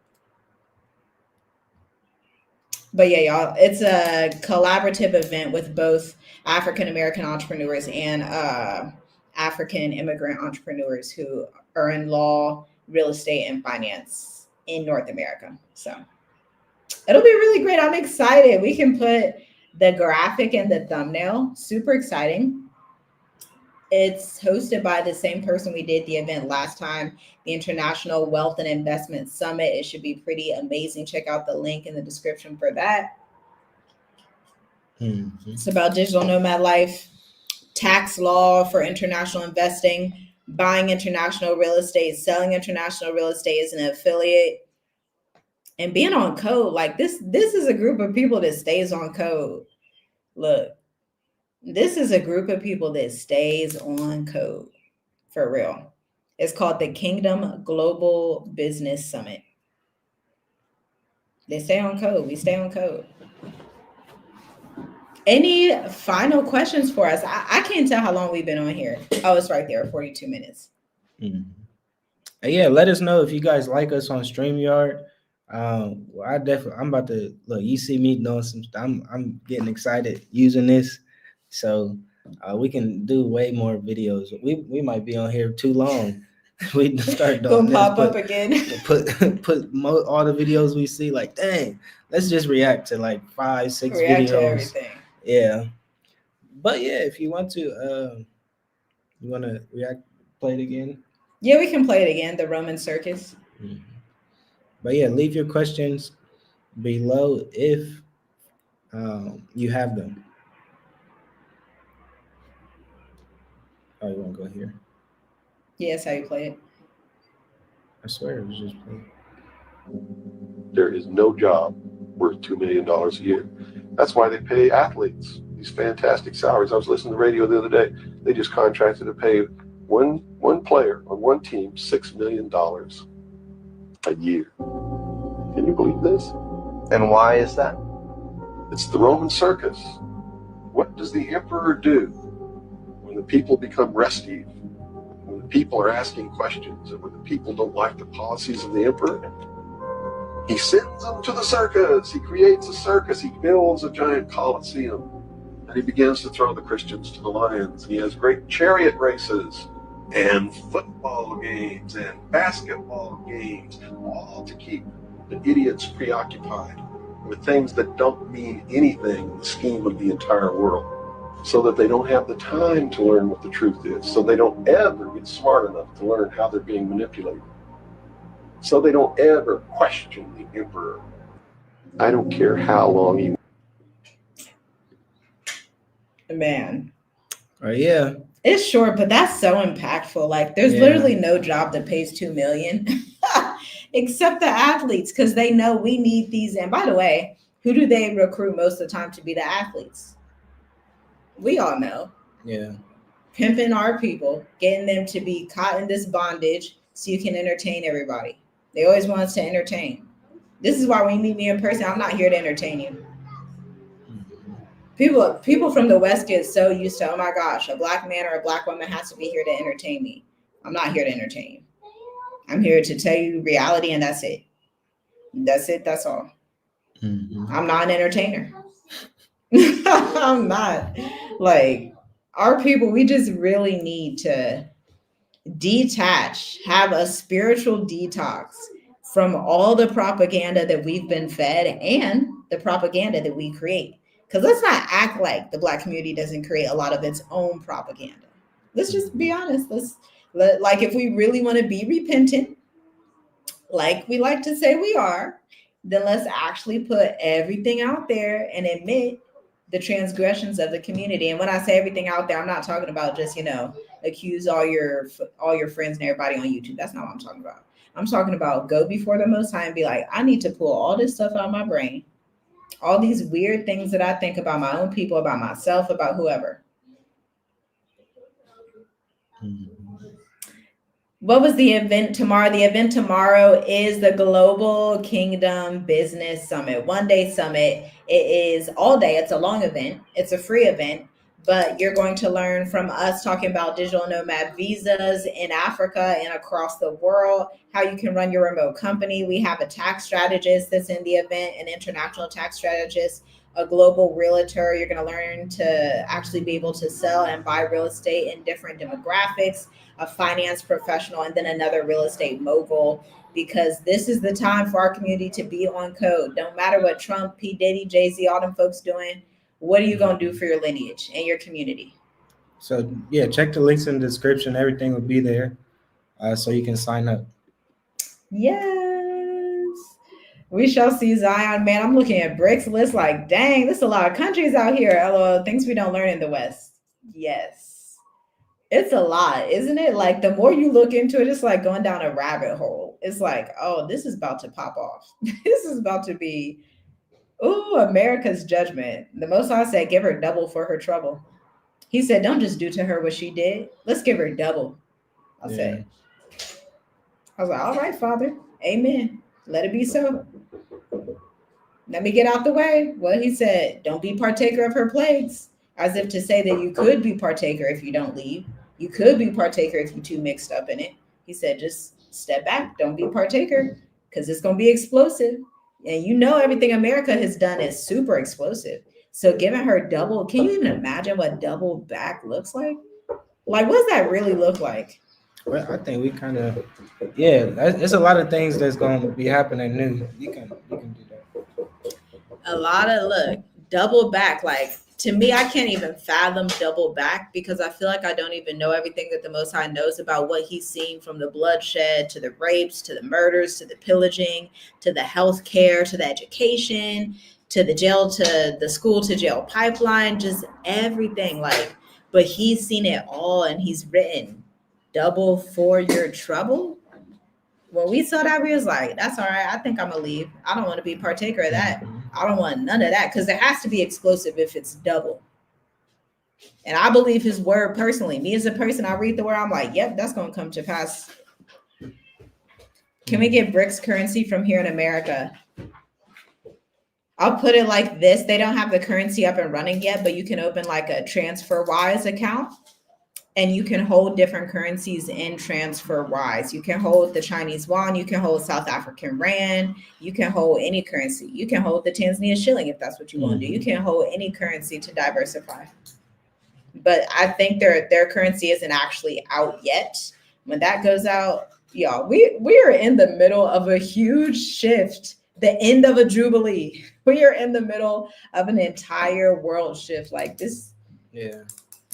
But yeah, y'all, it's a collaborative event with both African-American entrepreneurs and African immigrant entrepreneurs who are in law, real estate, and finance in North America. So it'll be really great. I'm excited. We can put the graphic and the thumbnail. Super exciting. It's hosted by the same person we did the event last time, the International Wealth and Investment Summit. It should be pretty amazing. Check out the link in the description for that. Mm-hmm. It's about digital nomad life, tax law for international investing, buying international real estate, selling international real estate as an affiliate, and being on code. Like this is a group of people that stays on code. Look. This is a group of people that stays on code for real. It's called the Kingdom Global Business Summit. They stay on code. We stay on code. Any final questions for us? I can't tell how long we've been on here. Oh, it's right there, 42 minutes. Mm-hmm. Yeah, let us know if you guys like us on StreamYard. I'm about to look. You see me doing some stuff. I'm getting excited using this. So we can do way more videos. We might be on here too long. We start doing this, pop up again. Put all the videos we see. Like, dang, let's just react to like 5-6 videos. To everything. Yeah, but yeah, if you want to, you want to play it again. Yeah, we can play it again. The Roman Circus. Mm-hmm. But yeah, leave your questions below if you have them. Oh, you want to go here? Yeah, that's how you play it. I swear it was just playing. There is no job worth $2 million a year. That's why they pay athletes these fantastic salaries. I was listening to the radio the other day. They just contracted to pay one player on one team $6 million a year. Can you believe this? And why is that? It's the Roman Circus. What does the emperor do when the people become restive, when the people are asking questions, and when the people don't like the policies of the emperor? He sends them to the circus. He creates a circus. He builds a giant coliseum. And he begins to throw the Christians to the lions. He has great chariot races and football games and basketball games, all to keep the idiots preoccupied with things that don't mean anything in the scheme of the entire world, so that they don't have the time to learn what the truth is, so they don't ever get smart enough to learn how they're being manipulated, so they don't ever question the emperor. I don't care how long he... Man. Yeah. It's short, but that's so impactful. Like, there's literally no job that pays $2 million except the athletes, because they know we need these. And by the way, who do they recruit most of the time to be the athletes? We all know. Yeah. Pimping our people, getting them to be caught in this bondage so you can entertain everybody. They always want us to entertain. This is why when you meet me in person, I'm not here to entertain you. People from the West get so used to, oh my gosh, a black man or a black woman has to be here to entertain me. I'm not here to entertain you. I'm here to tell you reality, and that's it. That's it. That's all. I'm not an entertainer. I'm not. Like, our people, we just really need to detach, have a spiritual detox from all the propaganda that we've been fed and the propaganda that we create. Because let's not act like the Black community doesn't create a lot of its own propaganda. Let's just be honest. Like, if we really want to be repentant, like we like to say we are, then let's actually put everything out there and admit the transgressions of the community. And when I say everything out there, I'm not talking about just, accuse all your friends and everybody on YouTube. That's not what I'm talking about. I'm talking about go before the Most High and be like, I need to pull all this stuff out of my brain, all these weird things that I think about my own people, about myself, about whoever. What was the event tomorrow? The event tomorrow is the Global Kingdom Business Summit, one-day summit. It is all day. It's a long event. It's a free event, but you're going to learn from us talking about digital nomad visas in Africa and across the world, how you can run your remote company. We have a tax strategist that's in the event, an international tax strategist, a global realtor. You're going to learn to actually be able to sell and buy real estate in different demographics, a finance professional, and then another real estate mogul, because this is the time for our community to be on code. Don't matter what Trump, P. Diddy, Jay-Z, all them folks doing. What are you going to do for your lineage and your community? So, yeah, check the links in the description. Everything will be there so you can sign up. Yes. We shall see, Zion. Man, I'm looking at BRICS list like, dang, there's a lot of countries out here. LOL, things we don't learn in the West. Yes. It's a lot, isn't it? Like, the more you look into it, it's like going down a rabbit hole. It's like, oh, this is about to pop off. This is about to be, America's judgment. The Most High said, give her double for her trouble. He said, don't just do to her what she did. Let's give her double. I was like, all right, Father. Amen. Let it be so. Let me get out the way. Well, he said, don't be partaker of her plagues, as if to say that you could be partaker if you don't leave. You could be partaker if you're too mixed up in it. He said, just step back. Don't be partaker, because it's going to be explosive. And everything America has done is super explosive. So giving her double, can you even imagine what double back looks like? Like, what does that really look like? Well, I think we kind of, there's a lot of things that's going to be happening new. You can do that. A lot of, double back, like, to me, I can't even fathom double back, because I feel like I don't even know everything that the Most High knows about what he's seen, from the bloodshed to the rapes, to the murders, to the pillaging, to the health care, to the education, to the jail, to the school to jail pipeline, just everything. But he's seen it all, and he's written double for your trouble. When we saw that, we was like, that's all right. I think I'm gonna leave. I don't want to be a partaker of that. I don't want none of that, because it has to be explosive if it's double. And I believe his word personally. Me as a person, I read the word, I'm like, yep, that's going to come to pass. Can we get BRICS currency from here in America? I'll put it like this. They don't have the currency up and running yet, but you can open like a TransferWise account, and you can hold different currencies in TransferWise. You can hold the Chinese yuan, you can hold South African rand, you can hold any currency. You can hold the Tanzania shilling if that's what you want to do. You can hold any currency to diversify. But I think their currency isn't actually out yet. When that goes out, y'all, we are in the middle of a huge shift, the end of a jubilee. We are in the middle of an entire world shift like this. Yeah.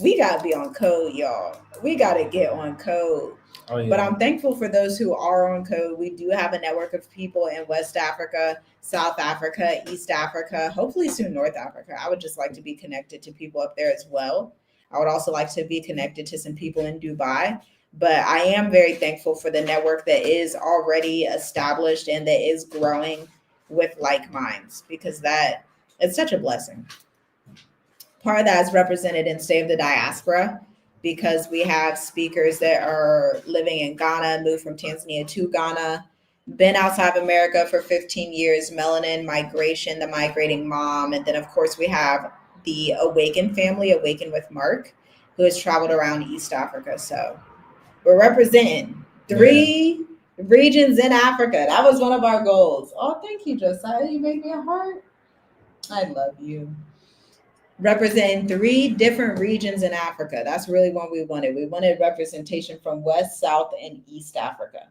We got to be on code, y'all. We got to get on code. Oh, yeah. But I'm thankful for those who are on code. We do have a network of people in West Africa, South Africa, East Africa, hopefully soon North Africa. I would just like to be connected to people up there as well. I would also like to be connected to some people in Dubai. But I am very thankful for the network that is already established and that is growing with like minds, because that it's such a blessing. Part of that is represented in Save the Diaspora, because we have speakers that are living in Ghana, moved from Tanzania to Ghana, been outside of America for 15 years, melanin, migration, the migrating mom. And then, of course, we have the Awaken family, Awaken with Mark, who has traveled around East Africa. So we're representing 3 regions in Africa. That was one of our goals. Oh, thank you, Josiah. You made me a heart. I love you. Representing 3 different regions in Africa. That's really what we wanted. We wanted representation from West, South, and East Africa.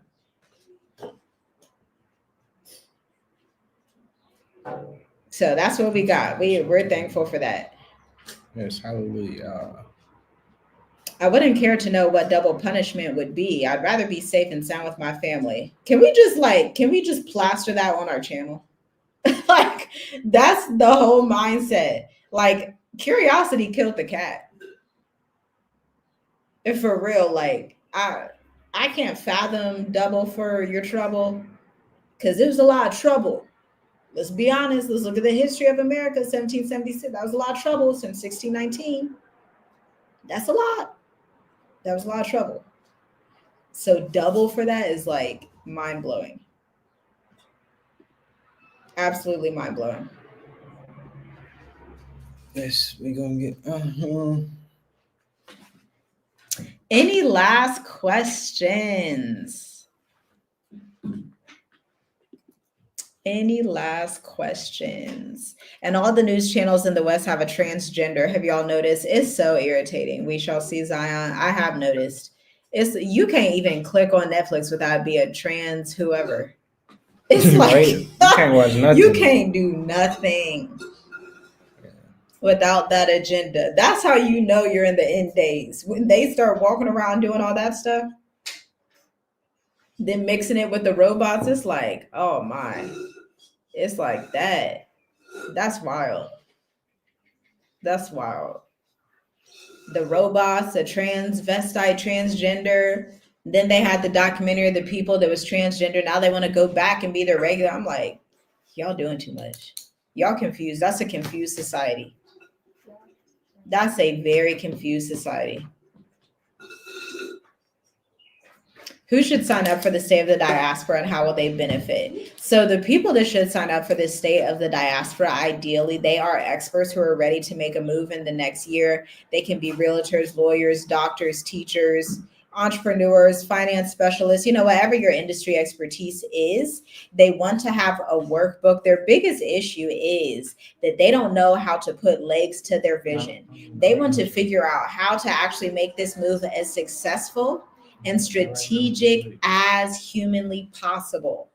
So that's what we got. We're thankful for that. Yes, hallelujah. I wouldn't care to know what double punishment would be. I'd rather be safe and sound with my family. Can we just plaster that on our channel? Like, that's the whole mindset. Like, curiosity killed the cat. And for real, like, I can't fathom double for your trouble, because it was a lot of trouble. Let's be honest. Let's look at the history of America, 1776. That was a lot of trouble since 1619. That's a lot. That was a lot of trouble. So double for that is like mind-blowing. Absolutely mind-blowing. Yes, we're gonna get Any last questions? Any last questions? And all the news channels in the West have a transgender. Have y'all noticed? It's so irritating. We shall see Zion. I have noticed. You can't even click on Netflix without it be a trans whoever. It's like right? You can't watch nothing. You can't do nothing without that agenda. That's how you know you're in the end days. When they start walking around doing all that stuff, then mixing it with the robots, it's like, oh my. It's like that. That's wild. That's wild. The robots, the transvestite, transgender. Then they had the documentary of the people that was transgender. Now they want to go back and be their regular. I'm like, y'all doing too much. Y'all confused. That's a confused society. That's a very confused society. Who should sign up for the State of the Diaspora and how will they benefit? So the people that should sign up for the State of the Diaspora, ideally, they are experts who are ready to make a move in the next year. They can be realtors, lawyers, doctors, teachers, entrepreneurs, finance specialists, whatever your industry expertise is. They want to have a workbook. Their biggest issue is that they don't know how to put legs to their vision. They want to figure out how to actually make this move as successful and strategic as humanly possible.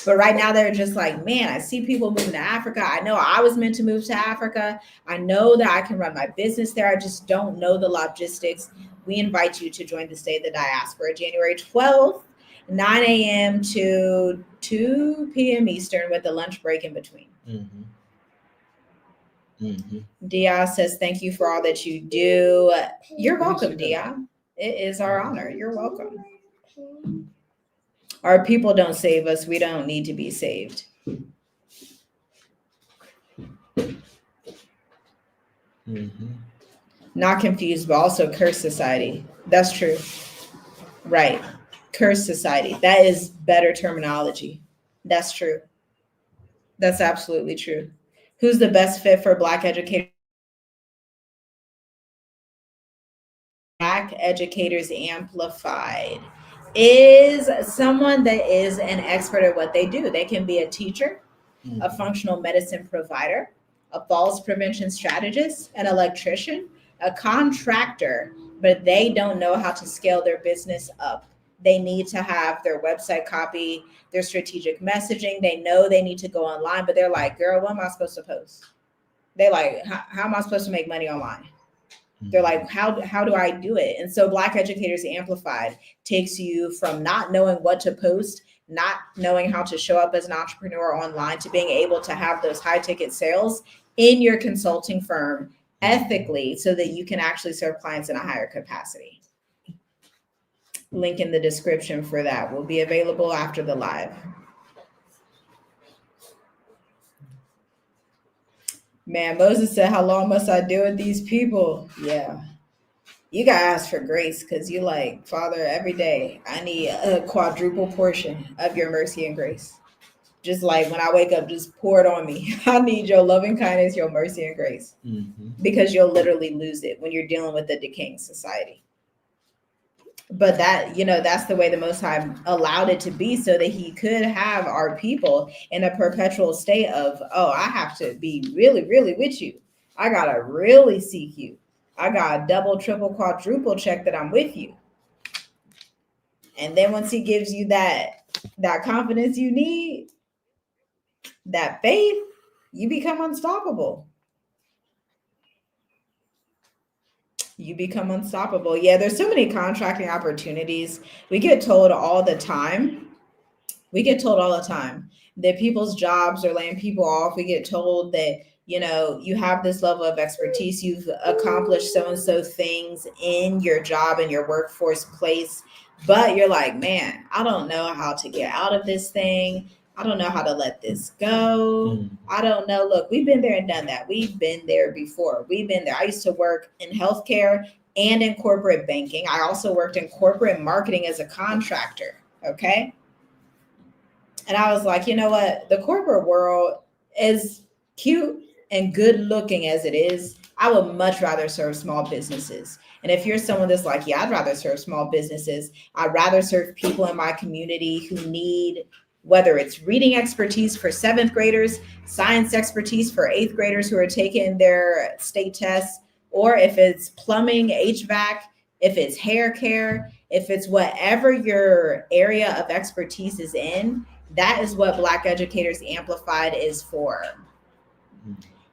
But right now they're just like, man, I see people moving to Africa. I know I was meant to move to Africa. I know that I can run my business there. I just don't know the logistics. We invite you to join the State of the Diaspora, January 12th, 9 a.m. to 2 p.m. Eastern with a lunch break in between. Dia says, thank you for all that you do. You're welcome, Dia. It is our honor. You're welcome. Our people don't save us. We don't need to be saved. Not confused, but also cursed society. That's true. Right. Cursed society. That is better terminology. That's true. That's absolutely true. Who's the best fit for Black educators? Black Educators Amplified is someone that is an expert at what they do. They can be a teacher, a functional medicine provider, a falls prevention strategist, an electrician, a contractor, but they don't know how to scale their business up. They need to have their website copy, their strategic messaging. They know they need to go online, but they're like, girl, what am I supposed to post? They're like, how am I supposed to make money online? They're like, how do I do it? And so Black Educators Amplified takes you from not knowing what to post, not knowing how to show up as an entrepreneur online, to being able to have those high ticket sales in your consulting firm ethically so that you can actually serve clients in a higher capacity. Link in the description for that will be available after the live. Man, Moses said, how long must I deal with these people? Yeah. You got to ask for grace because you're like, Father, every day I need a quadruple portion of your mercy and grace. Just like when I wake up, just pour it on me. I need your loving kindness, your mercy, and grace. Because you'll literally lose it when you're dealing with a decaying society. But that, that's the way the Most High allowed it to be, so that he could have our people in a perpetual state of, oh, I have to be really, really with you. I got to really seek you. I got to double, triple, quadruple check that I'm with you. And then once he gives you that confidence you need, that faith, you become unstoppable. You become unstoppable. Yeah, there's so many contracting opportunities. We get told all the time. That people's jobs are laying people off. We get told that, you have this level of expertise. You've accomplished so-and-so things in your job, in your workforce place. But you're like, man, I don't know how to get out of this thing. I don't know how to let this go. I don't know. Look, we've been there and done that. We've been there before. We've been there. I used to work in healthcare and in corporate banking. I also worked in corporate marketing as a contractor. Okay. And I was like, you know what? The corporate world, is cute and good looking as it is, I would much rather serve small businesses. And if you're someone that's like, yeah, I'd rather serve small businesses. I'd rather serve people in my community who need, whether it's reading expertise for 7th graders, science expertise for 8th graders who are taking their state tests, or if it's plumbing, HVAC, if it's hair care, if it's whatever your area of expertise is in, that is what Black Educators Amplified is for.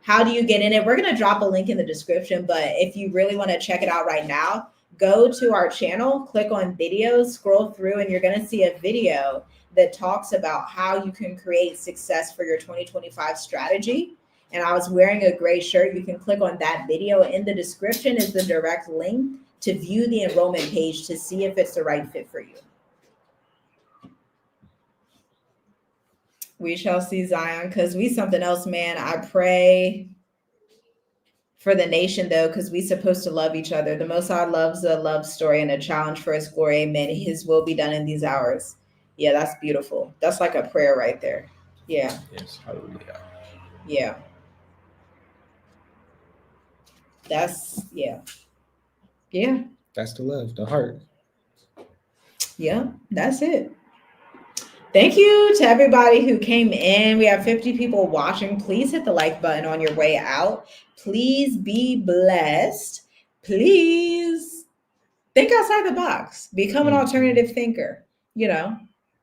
How do you get in it? We're going to drop a link in the description, but if you really want to check it out right now, go to our channel, click on videos, scroll through, and you're going to see a video that talks about how you can create success for your 2025 strategy. And I was wearing a gray shirt. You can click on that video. In the description is the direct link to view the enrollment page to see if it's the right fit for you. We shall see, Zion, because we something else, man. I pray for the nation, though, because we supposed to love each other. The Most High loves a love story and a challenge for his glory. Amen. His will be done in these hours. Yeah, that's beautiful. That's like a prayer right there. Yeah. Yes, hallelujah. Yeah. That's, yeah. Yeah. That's the love, the heart. Yeah, that's it. Thank you to everybody who came in. We have 50 people watching. Please hit the like button on your way out. Please be blessed. Please think outside the box. Become an alternative thinker.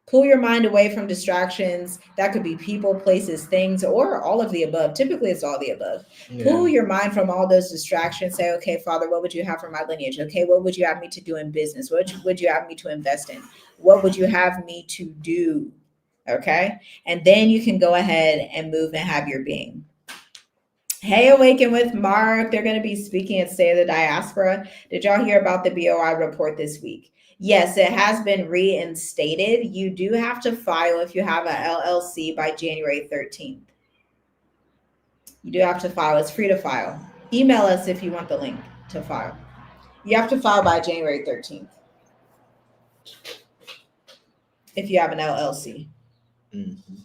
Pull your mind away from distractions. That could be people, places, things, or all of the above. Typically, it's all the above. Yeah. Pull your mind from all those distractions. Say, okay, Father, what would you have for my lineage? Okay, what would you have me to do in business? What would you have me to invest in? What would you have me to do? Okay, and then you can go ahead and move and have your being. Hey, Awaken with Mark. They're going to be speaking at State of the Diaspora. Did y'all hear about the BOI report this week? Yes, it has been reinstated. You do have to file if you have an LLC by January 13th. You do have to file. It's free to file. Email us if you want the link to file. You have to file by January 13th if you have an LLC. Mm-hmm.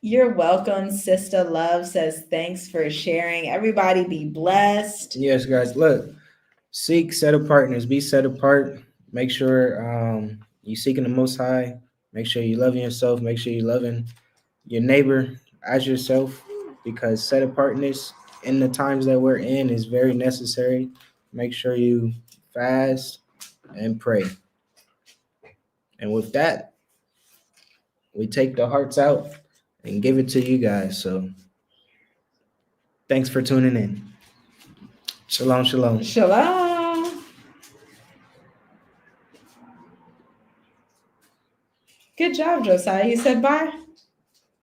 You're welcome. Sister Love says, thanks for sharing. Everybody be blessed. Yes, guys. Look. Seek set of partners. Be set apart. Make sure you seeking the Most High. Make sure you loving yourself. Make sure you loving your neighbor as yourself, because set apartness in the times that we're in is very necessary. Make sure you fast and pray. And with that, we take the hearts out and give it to you guys. So thanks for tuning in. Shalom, shalom. Shalom. Good job, Josiah. You said bye.